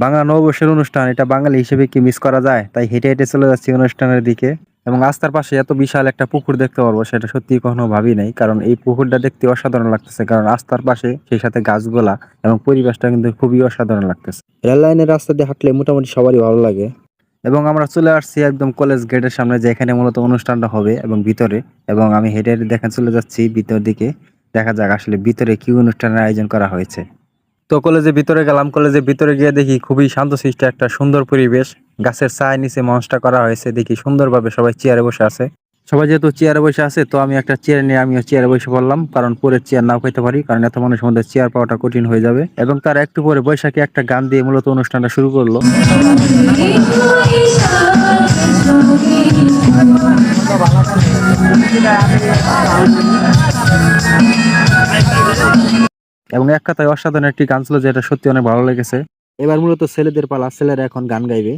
বাংলা নববর্ষের অনুষ্ঠান, এটা বাঙালি হিসেবে কি মিস করা যায়? তাই হেঁটে, হেঁটে চলে যাচ্ছি অনুষ্ঠানের দিকে। এবং রাস্তার পাশে এত বিশাল একটা পুকুর দেখতে পারবো সেটা সত্যিই কখনো ভাবি নাই। কারণ এই পুকুরটা দেখতে অসাধারণ লাগতেছে। কারণ রাস্তার পাশে সেই সাথে গাছগুলা এবং পরিবেশটা কিন্তু খুবই অসাধারণ লাগতেছে। রেল লাইনের রাস্তা দিয়ে হাঁটলে মোটামুটি সবারই ভালো লাগে। এবং আমরা চলে আসছি একদম কলেজ গেটের সামনে, যেখানে মূলত অনুষ্ঠানটা হবে এবং ভিতরে। এবং আমি হেঁটে, হেঁটে দেখেন চলে যাচ্ছি ভিতর দিকে। দেখা যাক আসলে ভিতরে কি অনুষ্ঠানের আয়োজন করা হয়েছে। তো কলেজের ভিতরে গেলাম। কলেজের ভিতরে গিয়ে দেখি খুবই শান্তশিষ্ট একটা সুন্দর পরিবেশ। গাছের ছায়ার নিচে মঞ্চটা করা হয়েছে। দেখি সুন্দরভাবে সবাই চেয়ারে বসে আছে। সবাই যেহেতু চেয়ারে বসে আছে, তো আমি একটা চেয়ার নিয়ে আমিও চেয়ারে বসে পড়লাম। কারণ পরে চেয়ার নাও পেতে পারি, কারণ এত মানুষের মধ্যে চেয়ার পাওয়াটা কঠিন হয়ে যাবে। এবং তার একটু পরে বৈশাখী একটা গান দিয়ে মূলত অনুষ্ঠানটা শুরু করলো। এবং এক কথায় অসাধারণ একটি গান ছিল, যেটা সত্যি অনেক ভালো লেগেছে। এবার মূলত ছেলেদের পালা, ছেলেরা এখন গান গাইবে।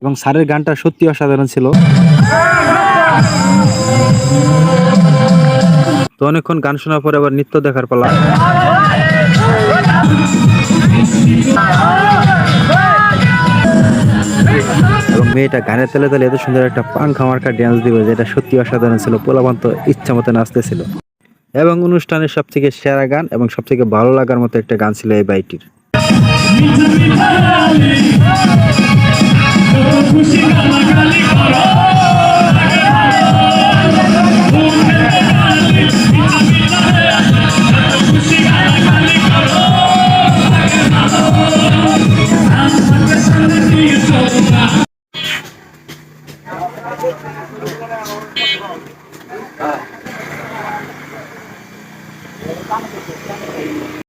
এবং স্যারের গানটা সত্যি অসাধারণ ছিল। তো অনেকক্ষণ গান শোনার পরে আবার নৃত্য দেখার পালা। এবং মেয়েটা গানের তালে তালে এত সুন্দর একটা পাংখা মার্কা ড্যান্স দিবে, যেটা সত্যি অসাধারণ ছিল। পোলাপান তো ইচ্ছা মতো নাচতেছিল। এবং অনুষ্ঠানের সবথেকে সেরা গান এবং সবথেকে ভালো লাগার মতো একটা গান ছিল এই বাইটির।